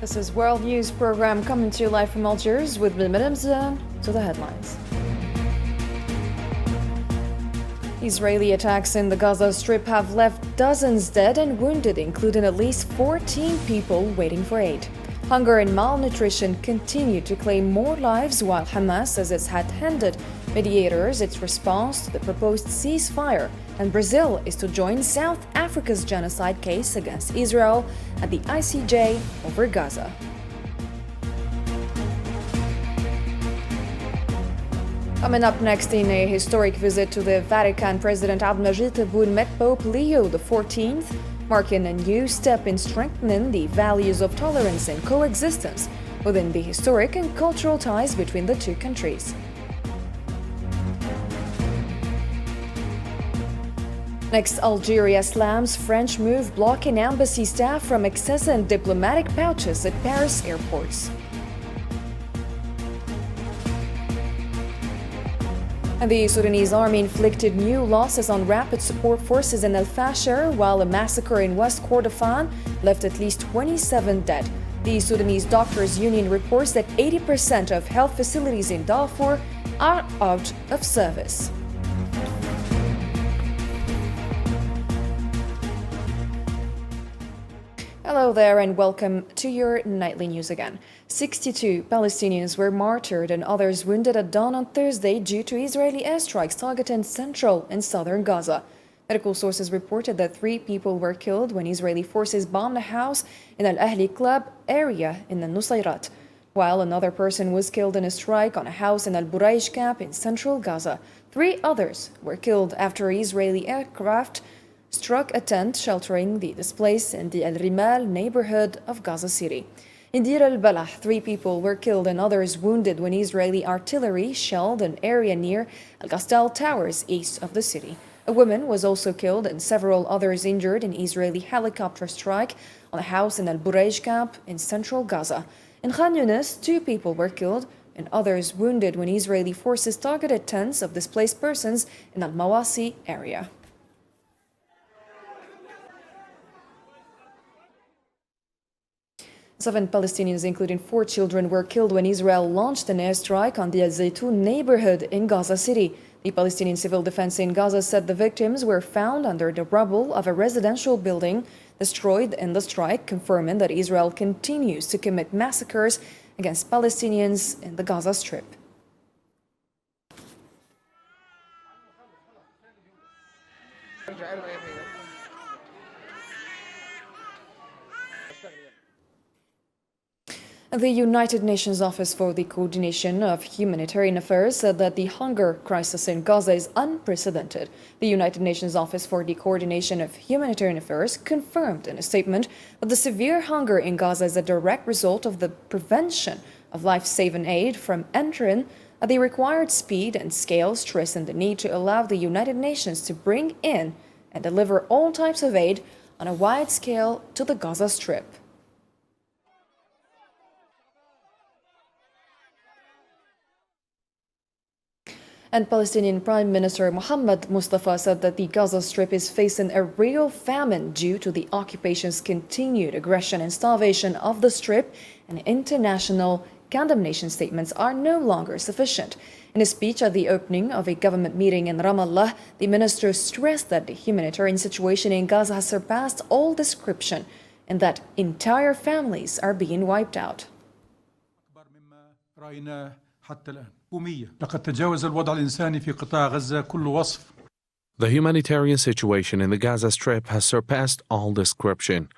This is World News Program coming to you live from Algiers with me, Madame Zan, to the headlines. Israeli attacks in the Gaza Strip have left dozens dead and wounded, including at least 14 people waiting for aid. Hunger and malnutrition continue to claim more lives, while Hamas says it's had handed mediators its response to the proposed ceasefire, and Brazil is to join South Africa's genocide case against Israel at the ICJ over Gaza. Coming up next, in a historic visit to the Vatican, President Abdelmajid Tebboune met Pope Leo XIV, marking a new step in strengthening the values of tolerance and coexistence within the historic and cultural ties between the two countries. Next, Algeria slams French move blocking embassy staff from accessing diplomatic pouches at Paris airports. And the Sudanese army inflicted new losses on rapid support forces in El Fasher, while a massacre in West Kordofan left at least 27 dead. The Sudanese Doctors Union reports that 80% of health facilities in Darfur are out of service. Hello there and welcome to your nightly news again. 62 Palestinians were martyred and others wounded at dawn on Thursday due to Israeli airstrikes targeting central and southern Gaza. Medical sources reported that 3 people were killed when Israeli forces bombed a house in Al Ahli Club area in the Nusayrat, while another person was killed in a strike on a house in Al Buraish camp in central Gaza. 3 others were killed after Israeli aircraft struck a tent sheltering the displaced in the Al Rimal neighborhood of Gaza City. In Deir al-Balah, 3 people were killed and others wounded when Israeli artillery shelled an area near Al-Gastal Towers east of the city. A woman was also killed and several others injured in Israeli helicopter strike on a house in Al Buraish camp in central Gaza. In Khan Yunis, 2 people were killed and others wounded when Israeli forces targeted tents of displaced persons in Al Mawasi area. 7 Palestinians, including 4 children, were killed when Israel launched an airstrike on the Al Zaytun neighborhood in Gaza City. The Palestinian Civil Defense in Gaza said the victims were found under the rubble of a residential building destroyed in the strike, confirming that Israel continues to commit massacres against Palestinians in the Gaza Strip. The United Nations Office for the Coordination of Humanitarian Affairs said that the hunger crisis in Gaza is unprecedented. The United Nations Office for the Coordination of Humanitarian Affairs confirmed in a statement that the severe hunger in Gaza is a direct result of the prevention of life-saving aid from entering at the required speed and scale, stressing the need to allow the United Nations to bring in and deliver all types of aid on a wide scale to the Gaza Strip. And Palestinian Prime Minister Mohammed Mustafa said that the Gaza Strip is facing a real famine due to the occupation's continued aggression and starvation of the Strip, and international condemnation statements are no longer sufficient. In a speech at the opening of a government meeting in Ramallah, the minister stressed that the humanitarian situation in Gaza has surpassed all description and that entire families are being wiped out. لقد تجاوز الوضع الإنساني في قطاع غزة كل وصف. The humanitarian situation in the Gaza Strip has surpassed all description.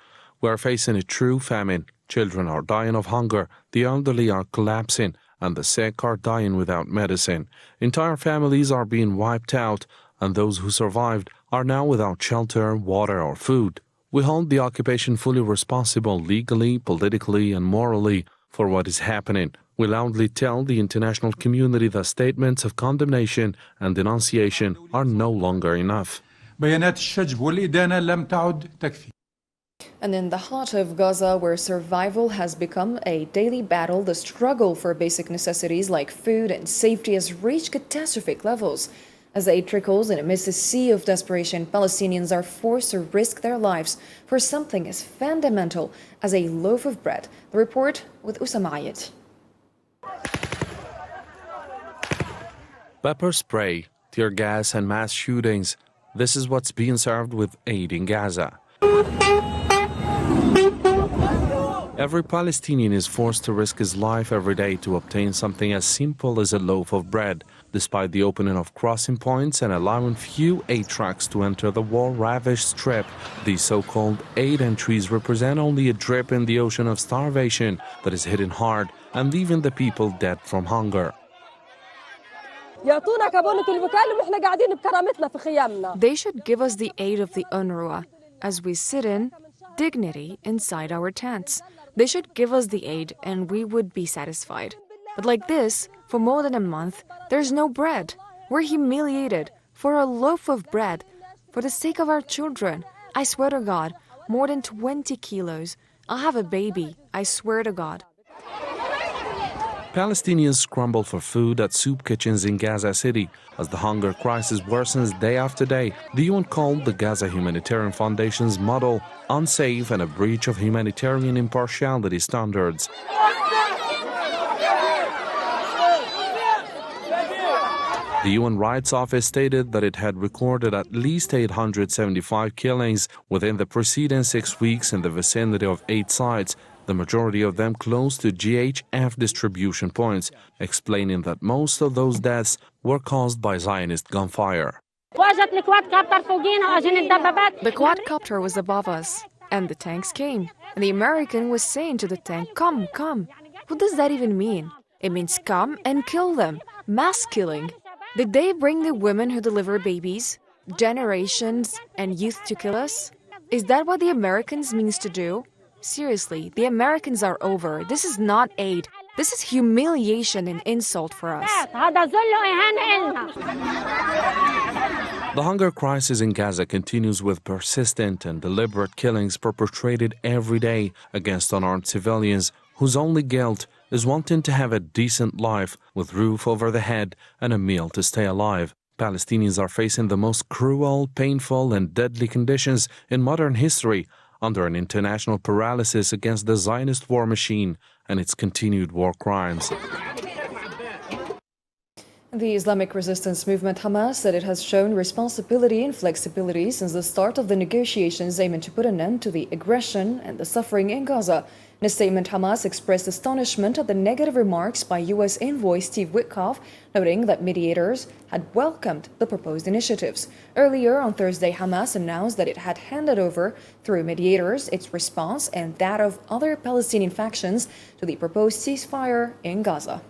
We are facing a true famine. Children are dying of hunger, the elderly are collapsing, and the sick are dying without medicine. Entire families are being wiped out, and those who survived are now without shelter, water, or food. We hold the occupation fully responsible legally, politically, and morally for what is happening. We loudly tell the international community that statements of condemnation and denunciation are no longer enough. بيانات الشجب والإدانة لم تعد تكفي. And in the heart of Gaza, where survival has become a daily battle, the struggle for basic necessities like food and safety has reached catastrophic levels. As aid trickles and amidst a sea of desperation, Palestinians are forced to risk their lives for something as fundamental as a loaf of bread. The report with Usama Ayed. Pepper spray, tear gas and mass shootings. This is what's being served with aid in Gaza. Every Palestinian is forced to risk his life every day to obtain something as simple as a loaf of bread, despite the opening of crossing points and allowing few aid trucks to enter the war-ravaged strip. These so-called aid entries represent only a drip in the ocean of starvation that is hitting hard and leaving the people dead from hunger. They should give us the aid of the UNRWA as we sit in dignity inside our tents. They should give us the aid and we would be satisfied. But like this, for more than a month, there's no bread. We're humiliated for a loaf of bread. For the sake of our children, I swear to God, more than 20 kilos. I'll have a baby, I swear to God. Palestinians scramble for food at soup kitchens in Gaza City. As the hunger crisis worsens day after day, the UN called the Gaza Humanitarian Foundation's model unsafe and a breach of humanitarian impartiality standards. The UN Rights Office stated that it had recorded at least 875 killings within the preceding 6 weeks in the vicinity of 8 sites, the majority of them close to GHF distribution points, explaining that most of those deaths were caused by Zionist gunfire. The quadcopter was above us, and the tanks came. And the American was saying to the tank, "Come, come." What does that even mean? It means come and kill them. Mass killing. Did they bring the women who deliver babies, generations, and youth to kill us? Is that what the Americans means to do? Seriously, the Americans are over. This is not aid. This is humiliation and insult for us. The hunger crisis in Gaza continues with persistent and deliberate killings perpetrated every day against unarmed civilians whose only guilt is wanting to have a decent life with roof over the head and a meal to stay alive. Palestinians are facing the most cruel, painful, and deadly conditions in modern history, under an international paralysis against the Zionist war machine and its continued war crimes. The Islamic resistance movement Hamas said it has shown responsibility and flexibility since the start of the negotiations aiming to put an end to the aggression and the suffering in Gaza. In a statement, Hamas expressed astonishment at the negative remarks by U.S. envoy Steve Witkoff, noting that mediators had welcomed the proposed initiatives. Earlier on Thursday, Hamas announced that it had handed over, through mediators, its response and that of other Palestinian factions to the proposed ceasefire in Gaza.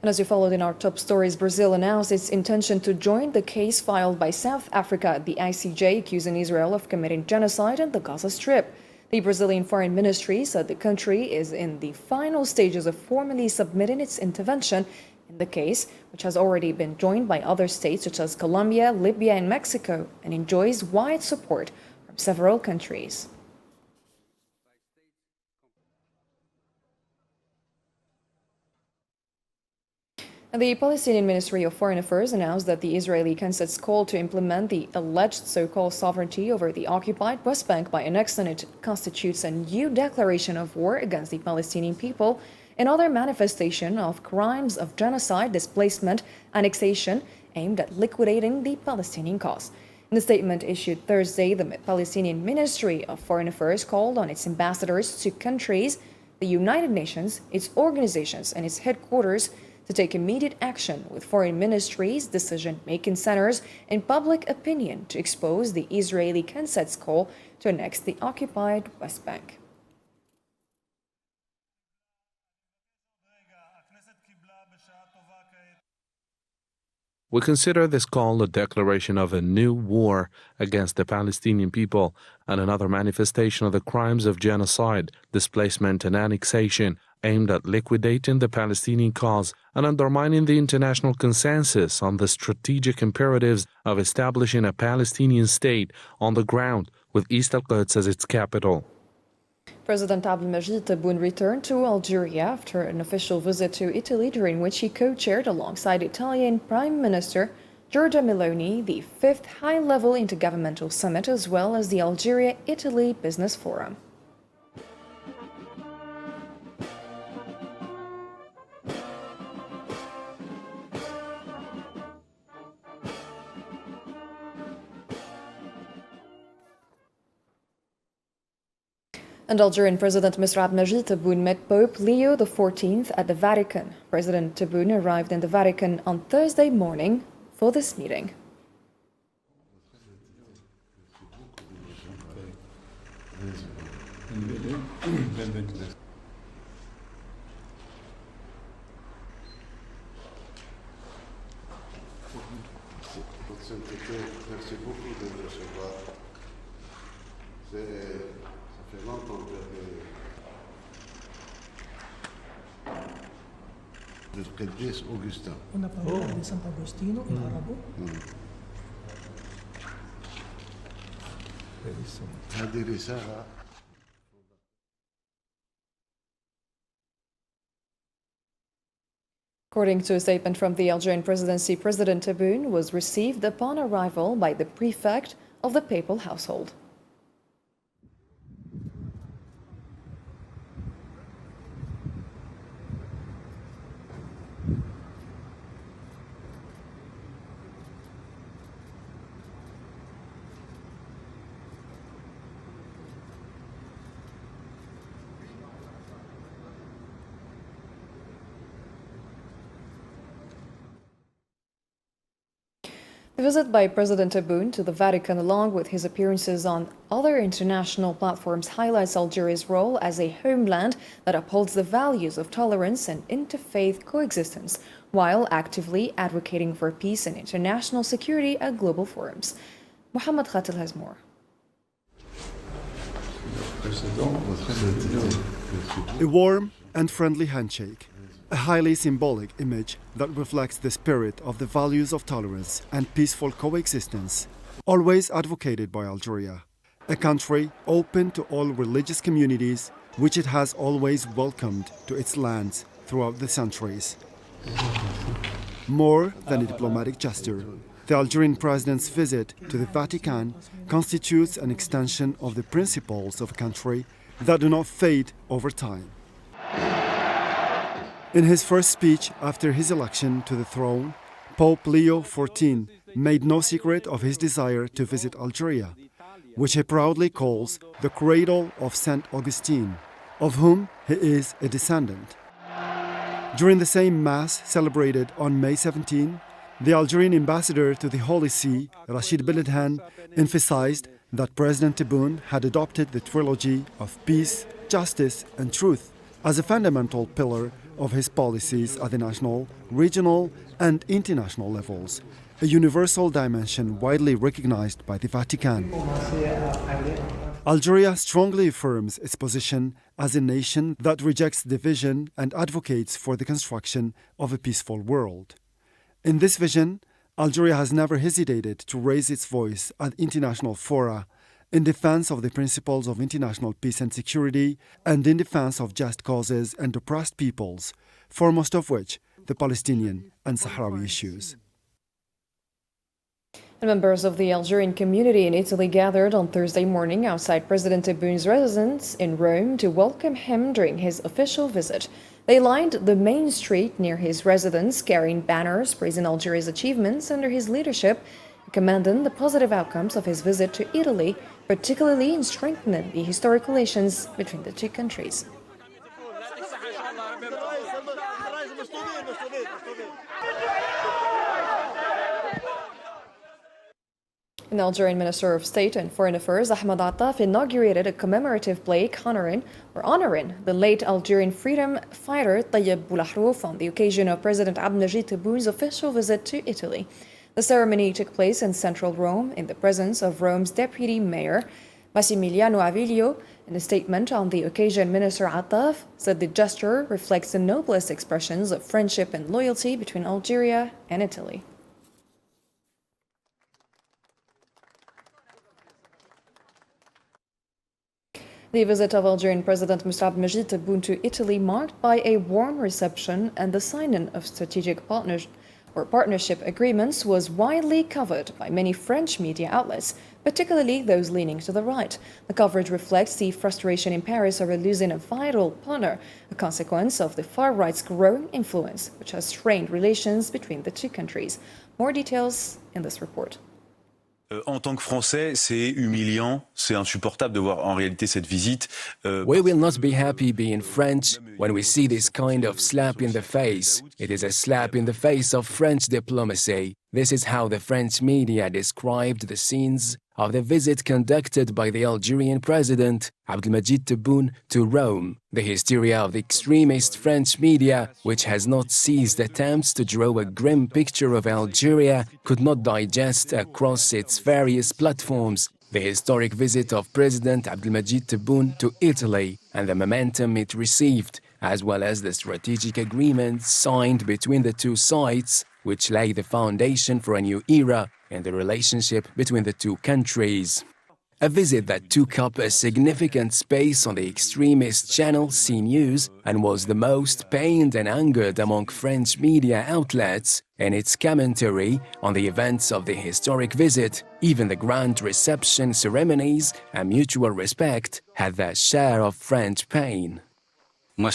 And as you followed in our top stories, Brazil announced its intention to join the case filed by South Africa at the ICJ accusing Israel of committing genocide in the Gaza Strip. The Brazilian Foreign Ministry said the country is in the final stages of formally submitting its intervention in the case, which has already been joined by other states such as Colombia, Libya, and Mexico, and enjoys wide support from several countries. The Palestinian Ministry of Foreign Affairs announced that the Israeli Knesset's call to implement the alleged so-called sovereignty over the occupied West Bank by annexing it constitutes a new declaration of war against the Palestinian people, another manifestation of crimes of genocide, displacement, annexation aimed at liquidating the Palestinian cause. In a statement issued Thursday, the Palestinian Ministry of Foreign Affairs called on its ambassadors to countries, the United Nations, its organizations, and its headquarters to take immediate action with foreign ministries, decision-making centers, and public opinion to expose the Israeli Knesset's call to annex the occupied West Bank. We consider this call a declaration of a new war against the Palestinian people and another manifestation of the crimes of genocide, displacement, and annexation aimed at liquidating the Palestinian cause and undermining the international consensus on the strategic imperatives of establishing a Palestinian state on the ground with East al-Quds as its capital. President Abdelmajid Tebboune returned to Algeria after an official visit to Italy, during which he co-chaired alongside Italian Prime Minister Giorgia Meloni the 5th high-level intergovernmental summit, as well as the Algeria-Italy Business Forum. And Algerian President Mr. Abdelmajid Tebboune met Pope Leo XIV at the Vatican. President Tebboune arrived in the Vatican on Thursday morning for this meeting. القديس أوغسطين. Una parola di Sant'Agostino in arabo. هذه رسالة. According to a statement from the Algerian presidency, President Tebboune was received upon arrival by the prefect of the papal household. The visit by President Tebboune to the Vatican, along with his appearances on other international platforms, highlights Algeria's role as a homeland that upholds the values of tolerance and interfaith coexistence, while actively advocating for peace and international security at global forums. Mohamed Khatil has more. A warm and friendly handshake. A highly symbolic image that reflects the spirit of the values of tolerance and peaceful coexistence, always advocated by Algeria, a country open to all religious communities, which it has always welcomed to its lands throughout the centuries. More than a diplomatic gesture, the Algerian president's visit to the Vatican constitutes an extension of the principles of a country that do not fade over time. In his first speech after his election to the throne, Pope Leo XIV made no secret of his desire to visit Algeria, which he proudly calls the cradle of Saint Augustine, of whom he is a descendant. During the same Mass celebrated on May 17, the Algerian ambassador to the Holy See, Rachid Beledhan, emphasized that President Tebboune had adopted the trilogy of peace, justice, and truth as a fundamental pillar of his policies at the national, regional, and international levels, a universal dimension widely recognized by the Vatican. Algeria strongly affirms its position as a nation that rejects division and advocates for the construction of a peaceful world. In this vision, Algeria has never hesitated to raise its voice at international fora in defense of the principles of international peace and security, and in defense of just causes and oppressed peoples, foremost of which the Palestinian and Sahrawi issues. The members of the Algerian community in Italy gathered on Thursday morning outside President Tebboune's residence in Rome to welcome him during his official visit. They lined the main street near his residence, carrying banners praising Algeria's achievements under his leadership, commending the positive outcomes of his visit to Italy, particularly in strengthening the historic relations between the two countries. The Algerian Minister of State and Foreign Affairs, Ahmed Attaf, inaugurated a commemorative plaque honoring the late Algerian freedom fighter Tayyip Boulahrouf on the occasion of President Abdelmajid Tebboune's official visit to Italy. The ceremony took place in central Rome in the presence of Rome's deputy mayor, Massimiliano Avilio. In a statement on the occasion, Minister Attaf said the gesture reflects the noblest expressions of friendship and loyalty between Algeria and Italy. The visit of Algerian President Abdelmajid Tebboune to Italy, marked by a warm reception and the signing of strategic partnership agreements, was widely covered by many French media outlets, particularly those leaning to the right. The coverage reflects the frustration in Paris over losing a vital partner, a consequence of the far right's growing influence, which has strained relations between the two countries. More details in this report. En tant que Français, c'est humiliant, c'est insupportable de voir en réalité cette visite. We will not be happy being French when we see this kind of slap in the face. It is a slap in the face of French diplomacy. This is how the French media described the scenes of the visit conducted by the Algerian president, Abdelmajid Tebboune, to Rome. The hysteria of the extremist French media, which has not ceased attempts to draw a grim picture of Algeria, could not digest across its various platforms the historic visit of President Abdelmajid Tebboune to Italy and the momentum it received, as well as the strategic agreements signed between the two sides, which lay the foundation for a new era in the relationship between the two countries. A visit that took up a significant space on the extremist channel CNews and was the most pained and angered among French media outlets in its commentary on the events of the historic visit. Even the grand reception ceremonies and mutual respect had their share of French pain. I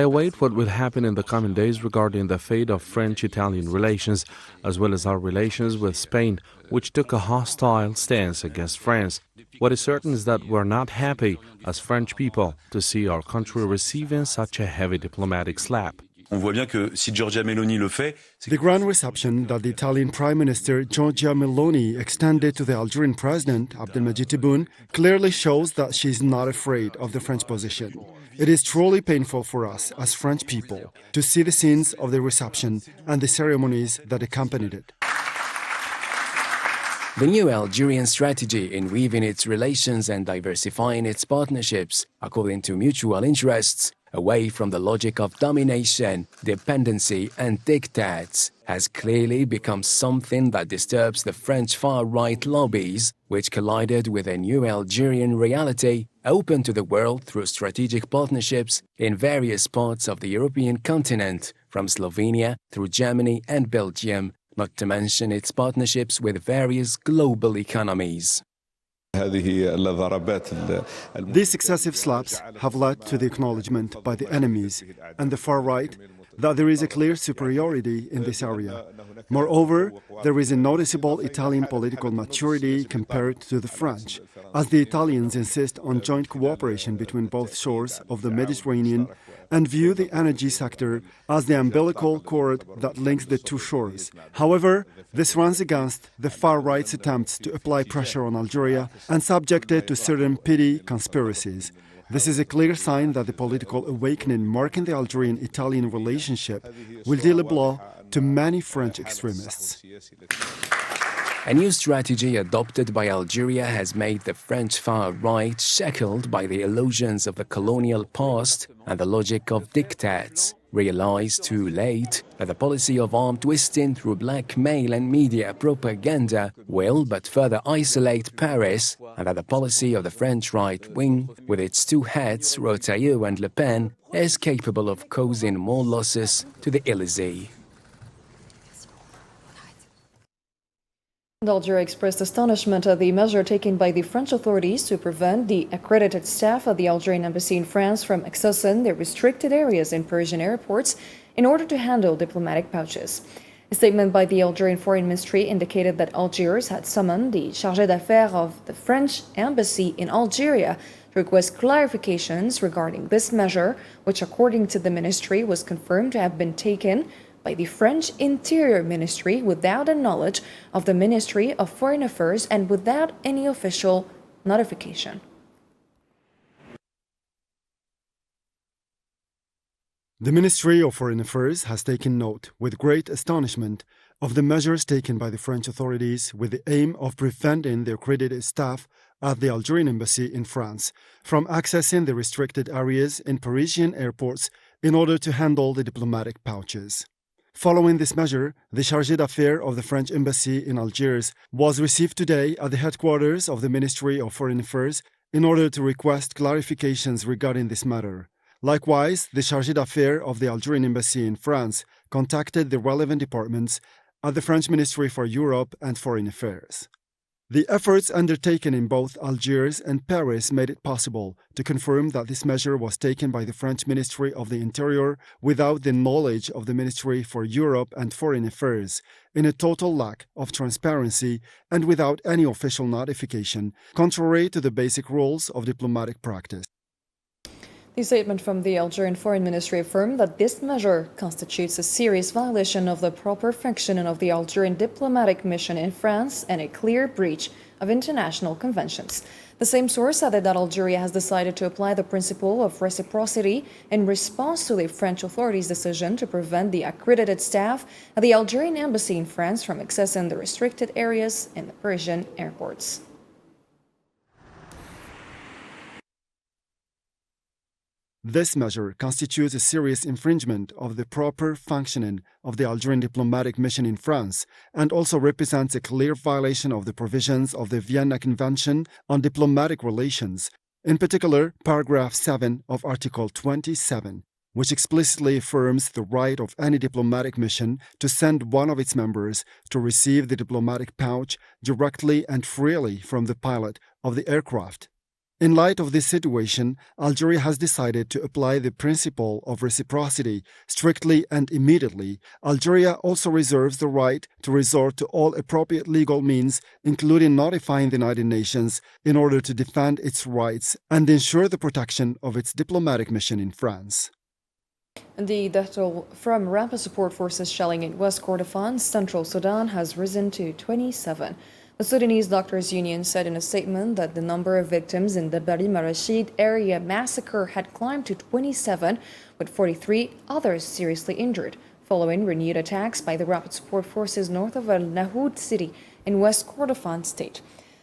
await what will happen in the coming days regarding the fate of French-Italian relations, as well as our relations with Spain, which took a hostile stance against France. What is certain is that we're not happy, as French people, to see our country receiving such a heavy diplomatic slap. On voit bien que si Giorgia Meloni le fait, The grand reception that the Italian Prime Minister Giorgia Meloni extended to the Algerian President Abdelmajid Tebboune clearly shows that she is not afraid of the French position. It is truly painful for us as French people to see the scenes of the reception and the ceremonies that accompanied it. The new Algerian strategy in weaving its relations and diversifying its partnerships according to mutual interests, away from the logic of domination, dependency and diktats, has clearly become something that disturbs the French far-right lobbies, which collided with a new Algerian reality open to the world through strategic partnerships in various parts of the European continent, from Slovenia through Germany and Belgium, not to mention its partnerships with various global economies. These successive slaps have led to the acknowledgement by the enemies and the far right that there is a clear superiority in this area. Moreover, there is a noticeable Italian political maturity compared to the French, as the Italians insist on joint cooperation between both shores of the Mediterranean and view the energy sector as the umbilical cord that links the two shores. However, this runs against the far right's attempts to apply pressure on Algeria and subject it to certain petty conspiracies. This is a clear sign that the political awakening marking the Algerian-Italian relationship will deal a blow to many French extremists. A new strategy adopted by Algeria has made the French far right shackled by the illusions of the colonial past and the logic of diktats, realize too late that the policy of arm twisting through blackmail and media propaganda will but further isolate Paris, and that the policy of the French right wing, with its two heads, Retailleau and Le Pen, is capable of causing more losses to the Élysée. Algeria expressed astonishment at the measure taken by the French authorities to prevent the accredited staff of the Algerian embassy in France from accessing the restricted areas in Parisian airports in order to handle diplomatic pouches. A statement by the Algerian Foreign Ministry indicated that Algiers had summoned the chargé d'affaires of the French embassy in Algeria to request clarifications regarding this measure, which, according to the ministry, was confirmed to have been taken by the French Interior Ministry without the knowledge of the Ministry of Foreign Affairs and without any official notification. The Ministry of Foreign Affairs has taken note with great astonishment of the measures taken by the French authorities with the aim of preventing the accredited staff at the Algerian embassy in France from accessing the restricted areas in Parisian airports in order to handle the diplomatic pouches. Following this measure, the chargé d'affaires of the French embassy in Algiers was received today at the headquarters of the Ministry of Foreign Affairs in order to request clarifications regarding this matter. Likewise, the chargé d'affaires of the Algerian embassy in France contacted the relevant departments at the French Ministry for Europe and Foreign Affairs. The efforts undertaken in both Algiers and Paris made it possible to confirm that this measure was taken by the French Ministry of the Interior without the knowledge of the Ministry for Europe and Foreign Affairs, in a total lack of transparency and without any official notification, contrary to the basic rules of diplomatic practice. The statement from the Algerian Foreign Ministry affirmed that this measure constitutes a serious violation of the proper functioning of the Algerian diplomatic mission in France and a clear breach of international conventions. The same source added that Algeria has decided to apply the principle of reciprocity in response to the French authorities' decision to prevent the accredited staff at the Algerian embassy in France from accessing the restricted areas in the Parisian airports. This measure constitutes a serious infringement of the proper functioning of the Algerian diplomatic mission in France and also represents a clear violation of the provisions of the Vienna Convention on Diplomatic Relations, in particular, paragraph 7 of Article 27, which explicitly affirms the right of any diplomatic mission to send one of its members to receive the diplomatic pouch directly and freely from the pilot of the aircraft. In light of this situation, Algeria has decided to apply the principle of reciprocity strictly and immediately. Algeria also reserves the right to resort to all appropriate legal means, including notifying the United Nations, in order to defend its rights and ensure the protection of its diplomatic mission in France. The death toll from rapid support forces shelling in West Kordofan, Central Sudan, has risen to 27. The Sudanese Doctors Union said in a statement that the number of victims in the Bari Marashid area massacre had climbed to 27, with 43 others seriously injured, following renewed attacks by the rapid support forces north of Al Nahoud city in West Kordofan state.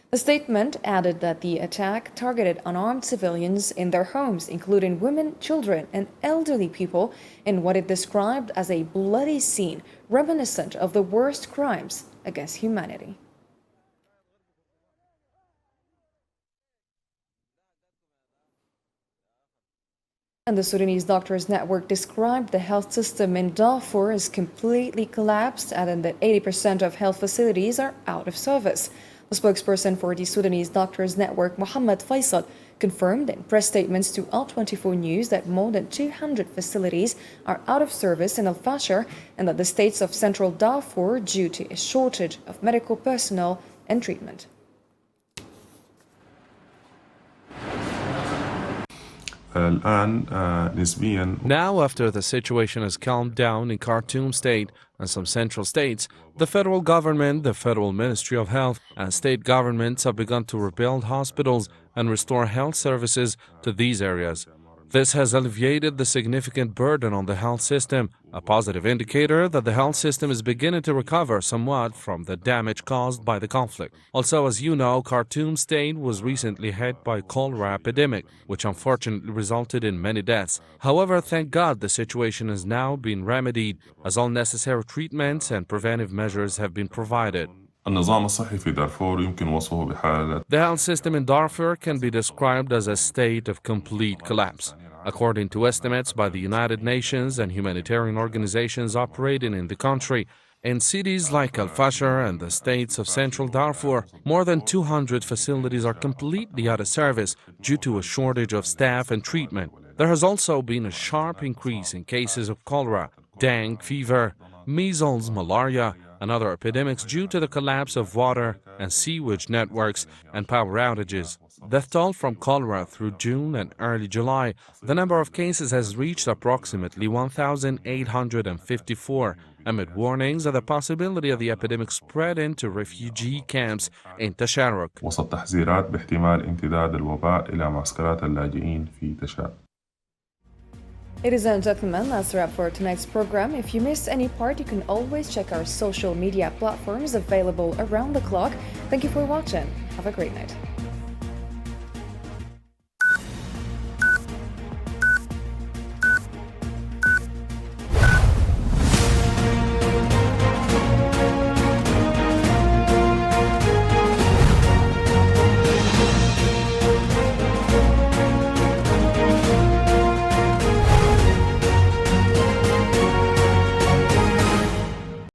The statement added that the attack targeted unarmed civilians in their homes, including women, children, and elderly people, in what it described as a bloody scene reminiscent of the worst crimes against humanity. And the Sudanese Doctors Network described the health system in Darfur as completely collapsed, adding that 80% of health facilities are out of service. The spokesperson for the Sudanese Doctors Network, Mohammed Faisal, confirmed in press statements to Al24 News that more than 200 facilities are out of service in Al-Fashir and that the states of central Darfur due to a shortage of medical personnel and treatment. Now, after the situation has calmed down in Khartoum state and some central states, the federal government, the Federal Ministry of Health, and state governments have begun to rebuild hospitals and restore health services to these areas. This has alleviated the significant burden on the health system, a positive indicator that the health system is beginning to recover somewhat from the damage caused by the conflict. Also, as you know, Khartoum state was recently hit by cholera epidemic, which unfortunately resulted in many deaths. However, thank God the situation has now been remedied, as all necessary treatments and preventive measures have been provided. The health system in Darfur can be described as a state of complete collapse. According to estimates by the United Nations and humanitarian organizations operating in the country, in cities like Al-Fashir and the states of central Darfur, more than 200 facilities are completely out of service due to a shortage of staff and treatment. There has also been a sharp increase in cases of cholera, dengue fever, measles, malaria, and other epidemics due to the collapse of water and sewage networks and power outages. Death toll from cholera through June and early July, the number of cases has reached approximately 1,854, amid warnings of the possibility of the epidemic spread into refugee camps in Tasharruk. وسط تحذيرات باحتمال امتداد الوباء إلى معسكرات اللاجئين في تشارك. Ladies and gentlemen, that's a wrap for tonight's program. If you missed any part, you can always check our social media platforms available around the clock. Thank you for watching. Have a great night.